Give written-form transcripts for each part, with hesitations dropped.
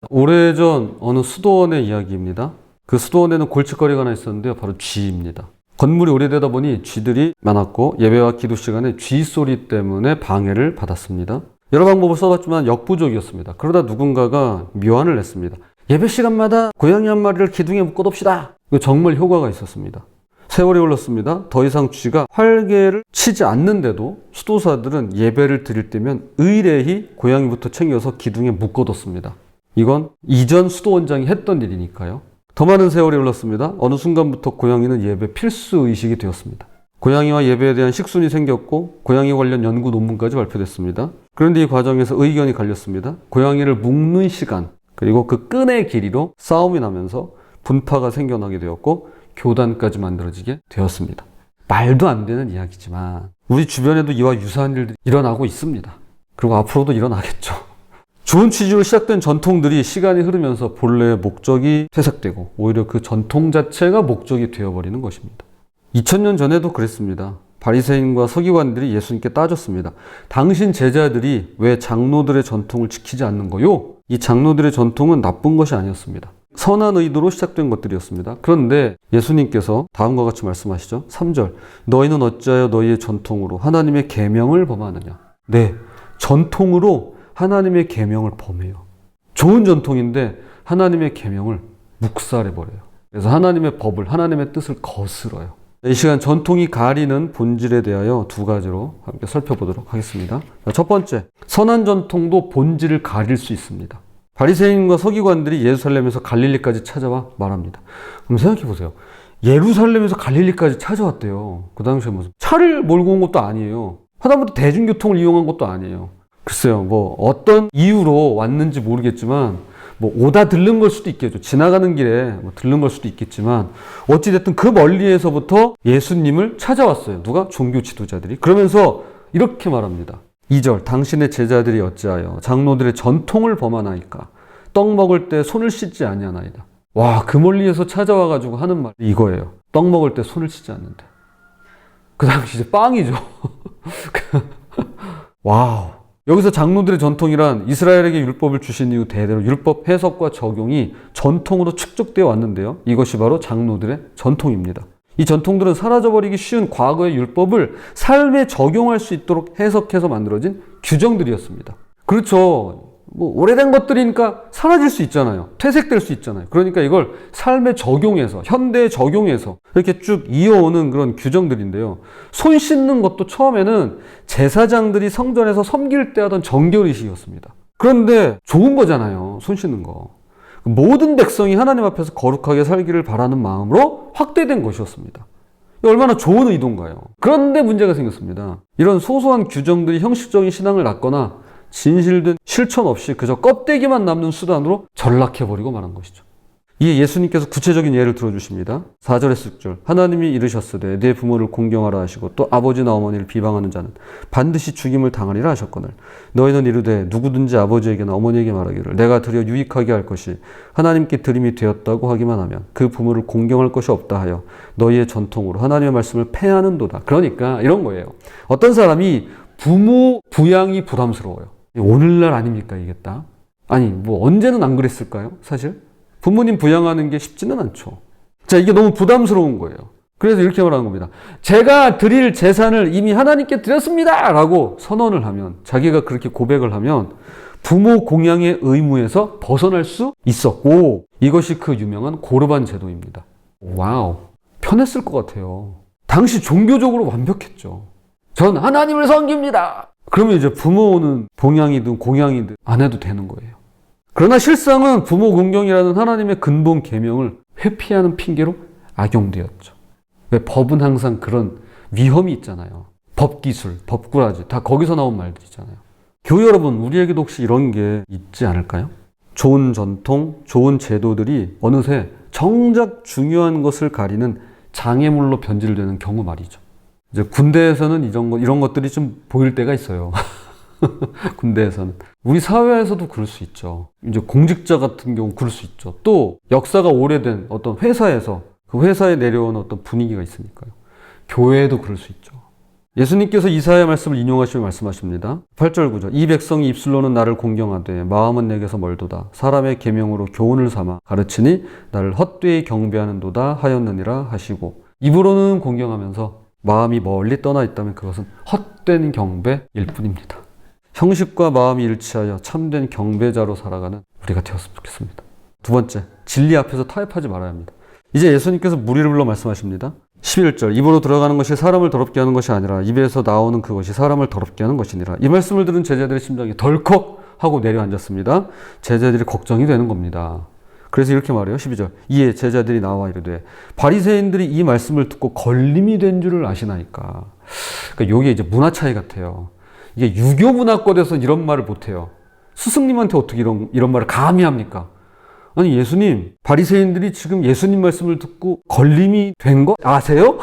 오래전 어느 수도원의 이야기입니다. 그 수도원에는 골칫거리가 하나 있었는데요. 바로 쥐입니다. 건물이 오래되다 보니 쥐들이 많았고 예배와 기도 시간에 쥐 소리 때문에 방해를 받았습니다. 여러 방법을 써봤지만 역부족이었습니다. 그러다 누군가가 묘안을 냈습니다. 예배 시간마다 고양이 한 마리를 기둥에 묶어둡시다. 이거 정말 효과가 있었습니다. 세월이 흘렀습니다. 더 이상 쥐가 활개를 치지 않는데도 수도사들은 예배를 드릴 때면 의례히 고양이부터 챙겨서 기둥에 묶어뒀습니다. 이건 이전 수도원장이 했던 일이니까요. 더 많은 세월이 흘렀습니다. 어느 순간부터 고양이는 예배 필수 의식이 되었습니다. 고양이와 예배에 대한 식순이 생겼고 고양이 관련 연구 논문까지 발표됐습니다. 그런데 이 과정에서 의견이 갈렸습니다. 고양이를 묶는 시간 그리고 그 끈의 길이로 싸움이 나면서 분파가 생겨나게 되었고 교단까지 만들어지게 되었습니다. 말도 안 되는 이야기지만 우리 주변에도 이와 유사한 일들이 일어나고 있습니다. 그리고 앞으로도 일어나겠죠. 좋은 취지로 시작된 전통들이 시간이 흐르면서 본래의 목적이 퇴색되고 오히려 그 전통 자체가 목적이 되어버리는 것입니다. 2000년 전에도 그랬습니다. 바리새인과 서기관들이 예수님께 따졌습니다. 당신 제자들이 왜 장로들의 전통을 지키지 않는 거요? 이 장로들의 전통은 나쁜 것이 아니었습니다. 선한 의도로 시작된 것들이었습니다. 그런데 예수님께서 다음과 같이 말씀하시죠. 3절 너희는 어찌하여 너희의 전통으로 하나님의 계명을 범하느냐. 네, 전통으로 하나님의 계명을 범해요. 좋은 전통인데 하나님의 계명을 묵살해버려요. 그래서 하나님의 법을, 하나님의 뜻을 거스러요. 이 시간 전통이 가리는 본질에 대하여 두 가지로 함께 살펴보도록 하겠습니다. 첫 번째, 선한 전통도 본질을 가릴 수 있습니다. 바리새인과 서기관들이 예루살렘에서 갈릴리까지 찾아와 말합니다. 그럼 생각해 보세요. 예루살렘에서 갈릴리까지 찾아왔대요. 그 당시에 무슨 차를 몰고 온 것도 아니에요. 하다못해 대중교통을 이용한 것도 아니에요. 글쎄요, 뭐 어떤 이유로 왔는지 모르겠지만 뭐 오다 들른 걸 수도 있겠죠. 지나가는 길에 뭐 들른 걸 수도 있겠지만 어찌됐든 그 멀리에서부터 예수님을 찾아왔어요. 누가? 종교 지도자들이. 그러면서 이렇게 말합니다. 2절 당신의 제자들이 어찌하여 장로들의 전통을 범하나이까 떡 먹을 때 손을 씻지 아니하나이다. 와, 그 멀리에서 찾아와가지고 하는 말이 이거예요. 떡 먹을 때 손을 씻지 않는데. 그 당시 이제 빵이죠. 와우. 여기서 장로들의 전통이란 이스라엘에게 율법을 주신 이후 대대로 율법 해석과 적용이 전통으로 축적되어 왔는데요. 이것이 바로 장로들의 전통입니다. 이 전통들은 사라져버리기 쉬운 과거의 율법을 삶에 적용할 수 있도록 해석해서 만들어진 규정들이었습니다. 그렇죠. 뭐 오래된 것들이니까 사라질 수 있잖아요. 퇴색될 수 있잖아요. 그러니까 이걸 삶에 적용해서, 현대에 적용해서 이렇게 쭉 이어오는 그런 규정들인데요. 손 씻는 것도 처음에는 제사장들이 성전에서 섬길 때 하던 정결의식이었습니다. 그런데 좋은 거잖아요. 손 씻는 거. 모든 백성이 하나님 앞에서 거룩하게 살기를 바라는 마음으로 확대된 것이었습니다. 얼마나 좋은 의도인가요? 그런데 문제가 생겼습니다. 이런 소소한 규정들이 형식적인 신앙을 낳거나 진실된 실천 없이 그저 껍데기만 남는 수단으로 전락해버리고 말한 것이죠. 이에 예수님께서 구체적인 예를 들어주십니다. 4절에서 6절 하나님이 이르셨으되 내 부모를 공경하라 하시고 또 아버지나 어머니를 비방하는 자는 반드시 죽임을 당하리라 하셨거늘 너희는 이르되 누구든지 아버지에게나 어머니에게 말하기를 내가 드려 유익하게 할 것이 하나님께 드림이 되었다고 하기만 하면 그 부모를 공경할 것이 없다 하여 너희의 전통으로 하나님의 말씀을 폐하는도다. 그러니까 이런 거예요. 어떤 사람이 부모 부양이 부담스러워요. 오늘날 아닙니까 이게 딱? 아니 뭐 언제는 안 그랬을까요? 사실 부모님 부양하는 게 쉽지는 않죠. 자, 이게 너무 부담스러운 거예요. 그래서 이렇게 말하는 겁니다. 제가 드릴 재산을 이미 하나님께 드렸습니다 라고 선언을 하면, 자기가 그렇게 고백을 하면 부모 공양의 의무에서 벗어날 수 있었고, 이것이 그 유명한 고르반 제도입니다. 와우, 편했을 것 같아요. 당시 종교적으로 완벽했죠. 전 하나님을 섬깁니다. 그러면 이제 부모는 봉양이든 공양이든 안 해도 되는 거예요. 그러나 실상은 부모 공경이라는 하나님의 근본 계명을 회피하는 핑계로 악용되었죠. 왜 법은 항상 그런 위험이 있잖아요. 법기술, 법꾸라지 다 거기서 나온 말들이잖아요. 교회 여러분, 우리에게도 혹시 이런 게 있지 않을까요? 좋은 전통, 좋은 제도들이 어느새 정작 중요한 것을 가리는 장애물로 변질되는 경우 말이죠. 이제 군대에서는 이런 것들이 좀 보일 때가 있어요. 군대에서는. 우리 사회에서도 그럴 수 있죠. 이제 공직자 같은 경우 그럴 수 있죠. 또 역사가 오래된 어떤 회사에서 그 회사에 내려온 어떤 분위기가 있으니까요. 교회에도 그럴 수 있죠. 예수님께서 이사야 말씀을 인용하시며 말씀하십니다. 8절 9절 이 백성이 입술로는 나를 공경하되 마음은 내게서 멀도다. 사람의 계명으로 교훈을 삼아 가르치니 나를 헛되이 경배하는도다 하였느니라 하시고, 입으로는 공경하면서 마음이 멀리 떠나 있다면 그것은 헛된 경배일 뿐입니다. 형식과 마음이 일치하여 참된 경배자로 살아가는 우리가 되었으면 좋겠습니다. 두 번째, 진리 앞에서 타협하지 말아야 합니다. 이제 예수님께서 무리를 불러 말씀하십니다. 11절 입으로 들어가는 것이 사람을 더럽게 하는 것이 아니라 입에서 나오는 그것이 사람을 더럽게 하는 것이니라. 이 말씀을 들은 제자들의 심장이 덜컥 하고 내려앉았습니다. 제자들이 걱정이 되는 겁니다. 그래서 이렇게 말해요. 12절 이에 제자들이 나와 이르되 바리새인들이 이 말씀을 듣고 걸림이 된 줄을 아시나이까. 그러니까 이게 이제 문화 차이 같아요. 이게 유교 문화권에서는 이런 말을 못해요. 스승님한테 어떻게 이런 말을 감히 합니까? 아니 예수님, 바리새인들이 지금 예수님 말씀을 듣고 걸림이 된 거 아세요?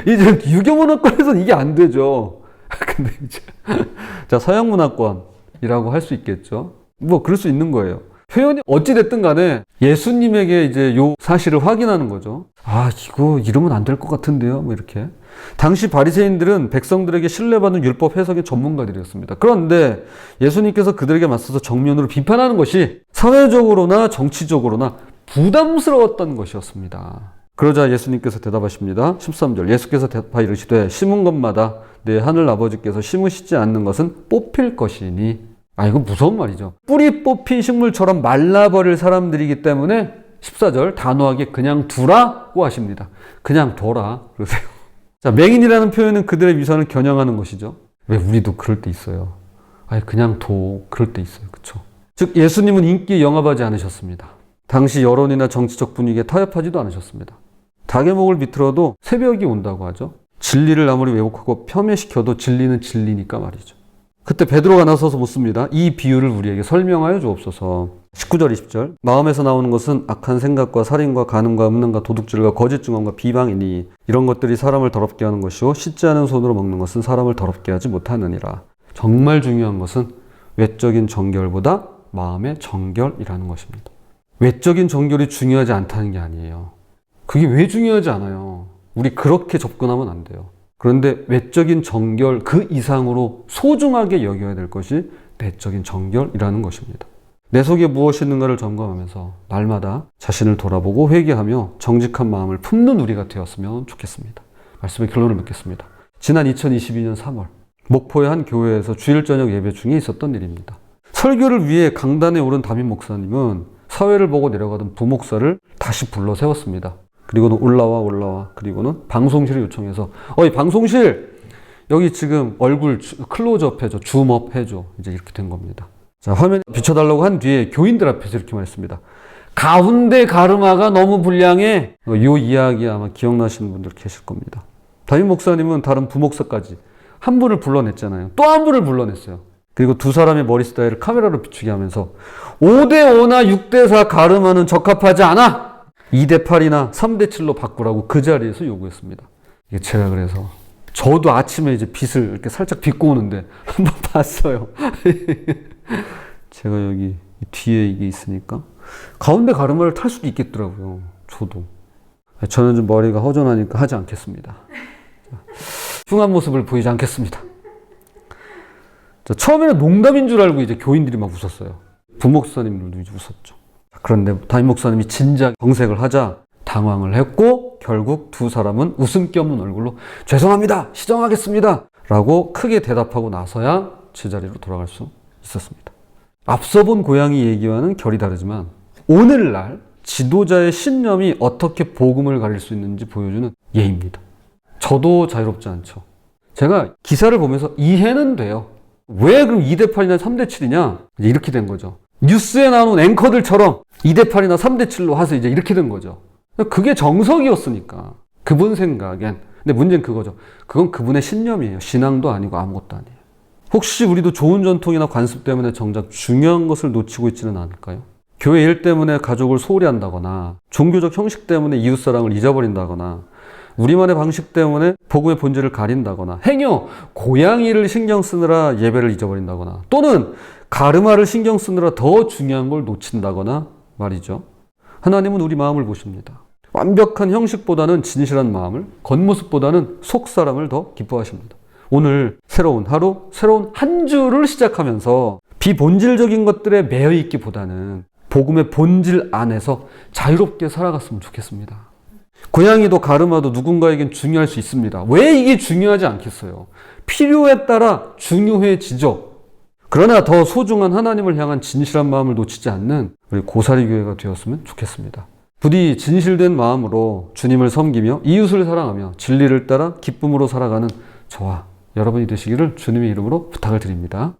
이제 유교 문화권에서는 이게 안 되죠. 근데 이제 자, 서양 문화권이라고 할 수 있겠죠. 뭐 그럴 수 있는 거예요. 표현이 어찌 됐든 간에 예수님에게 이제 요 사실을 확인하는 거죠. 아, 이거 이러면 안 될 것 같은데요. 뭐 이렇게. 당시 바리새인들은 백성들에게 신뢰받는 율법 해석의 전문가들이었습니다. 그런데 예수님께서 그들에게 맞서서 정면으로 비판하는 것이 사회적으로나 정치적으로나 부담스러웠던 것이었습니다. 그러자 예수님께서 대답하십니다. 13절 예수께서 대답하 이르시되 심은 것마다 내 하늘 아버지께서 심으시지 않는 것은 뽑힐 것이니. 아, 이거 무서운 말이죠. 뿌리 뽑힌 식물처럼 말라버릴 사람들이기 때문에 14절 단호하게 그냥 두라고 하십니다. 그냥 둬라 그러세요. 자, 맹인이라는 표현은 그들의 위선을 겨냥하는 것이죠. 왜 우리도 그럴 때 있어요. 아니 그냥 둬 그럴 때 있어요. 그렇죠? 즉 예수님은 인기에 영합하지 않으셨습니다. 당시 여론이나 정치적 분위기에 타협하지도 않으셨습니다. 닭의 목을 비틀어도 새벽이 온다고 하죠. 진리를 아무리 왜곡하고 폄훼시켜도 진리는 진리니까 말이죠. 그때 베드로가 나서서 묻습니다. 이 비유를 우리에게 설명하여 주옵소서. 19절 20절 마음에서 나오는 것은 악한 생각과 살인과 간음과 음란과 도둑질과 거짓 증언과 비방이니 이런 것들이 사람을 더럽게 하는 것이요 씻지 않은 손으로 먹는 것은 사람을 더럽게 하지 못하느니라. 정말 중요한 것은 외적인 정결보다 마음의 정결이라는 것입니다. 외적인 정결이 중요하지 않다는 게 아니에요. 그게 왜 중요하지 않아요? 우리 그렇게 접근하면 안 돼요. 그런데 외적인 정결 그 이상으로 소중하게 여겨야 될 것이 내적인 정결이라는 것입니다. 내 속에 무엇이 있는가를 점검하면서 날마다 자신을 돌아보고 회개하며 정직한 마음을 품는 우리가 되었으면 좋겠습니다. 말씀의 결론을 맺겠습니다. 지난 2022년 3월 목포의 한 교회에서 주일 저녁 예배 중에 있었던 일입니다. 설교를 위해 강단에 오른 담임 목사님은 사회를 보고 내려가던 부목사를 다시 불러 세웠습니다. 그리고는 올라와 그리고는 방송실을 요청해서 어이 방송실 여기 지금 얼굴 클로즈업 해줘 줌업 해줘 이제 이렇게 된 겁니다. 자, 화면에 비춰달라고 한 뒤에 교인들 앞에서 이렇게 말했습니다. 가운데 가르마가 너무 불량해. 이 이야기 아마 기억나시는 분들 계실 겁니다. 담임 목사님은 다른 부목사까지 한 분을 불러냈잖아요. 또 한 분을 불러냈어요. 그리고 두 사람의 머리 스타일을 카메라로 비추게 하면서 5대5나 6대4 가르마는 적합하지 않아. 2대8이나 3대7로 바꾸라고 그 자리에서 요구했습니다. 이게 제가 그래서 저도 아침에 이제 빛을 이렇게 살짝 비고 오는데 한번 봤어요. 제가 여기 뒤에 이게 있으니까 가운데 가르마를 탈 수도 있겠더라고요. 저도. 저는 좀 머리가 허전하니까 하지 않겠습니다. 흉한 모습을 보이지 않겠습니다. 자, 처음에는 농담인 줄 알고 이제 교인들이 막 웃었어요. 부목사님들도 이제 웃었죠. 그런데 담임 목사님이 진작 정색을 하자 당황을 했고 결국 두 사람은 웃음기 없는 얼굴로 죄송합니다. 시정하겠습니다. 라고 크게 대답하고 나서야 제자리로 돌아갈 수 있었습니다. 앞서 본 고양이 얘기와는 결이 다르지만 오늘날 지도자의 신념이 어떻게 복음을 가릴 수 있는지 보여주는 예입니다. 저도 자유롭지 않죠. 제가 기사를 보면서 이해는 돼요. 왜 그럼 2대8이나 3대7이냐? 이제 이렇게 된 거죠. 뉴스에 나오는 앵커들처럼 2대8이나 3대7로 하세요. 이제 이렇게 된 거죠. 그게 정석이었으니까. 그분 생각엔. 근데 문제는 그거죠. 그건 그분의 신념이에요. 신앙도 아니고 아무것도 아니에요. 혹시 우리도 좋은 전통이나 관습 때문에 정작 중요한 것을 놓치고 있지는 않을까요? 교회 일 때문에 가족을 소홀히 한다거나 종교적 형식 때문에 이웃사랑을 잊어버린다거나 우리만의 방식 때문에 복음의 본질을 가린다거나 행여 고양이를 신경 쓰느라 예배를 잊어버린다거나 또는 가르마를 신경 쓰느라 더 중요한 걸 놓친다거나 말이죠. 하나님은 우리 마음을 보십니다. 완벽한 형식보다는 진실한 마음을, 겉모습보다는 속사람을 더 기뻐하십니다. 오늘 새로운 하루, 새로운 한 주를 시작하면서 비본질적인 것들에 매여 있기보다는 복음의 본질 안에서 자유롭게 살아갔으면 좋겠습니다. 고양이도 가르마도 누군가에겐 중요할 수 있습니다. 왜 이게 중요하지 않겠어요? 필요에 따라 중요해지죠. 그러나 더 소중한 하나님을 향한 진실한 마음을 놓치지 않는 우리 고사리 교회가 되었으면 좋겠습니다. 부디 진실된 마음으로 주님을 섬기며 이웃을 사랑하며 진리를 따라 기쁨으로 살아가는 저와 여러분이 되시기를 주님의 이름으로 부탁을 드립니다.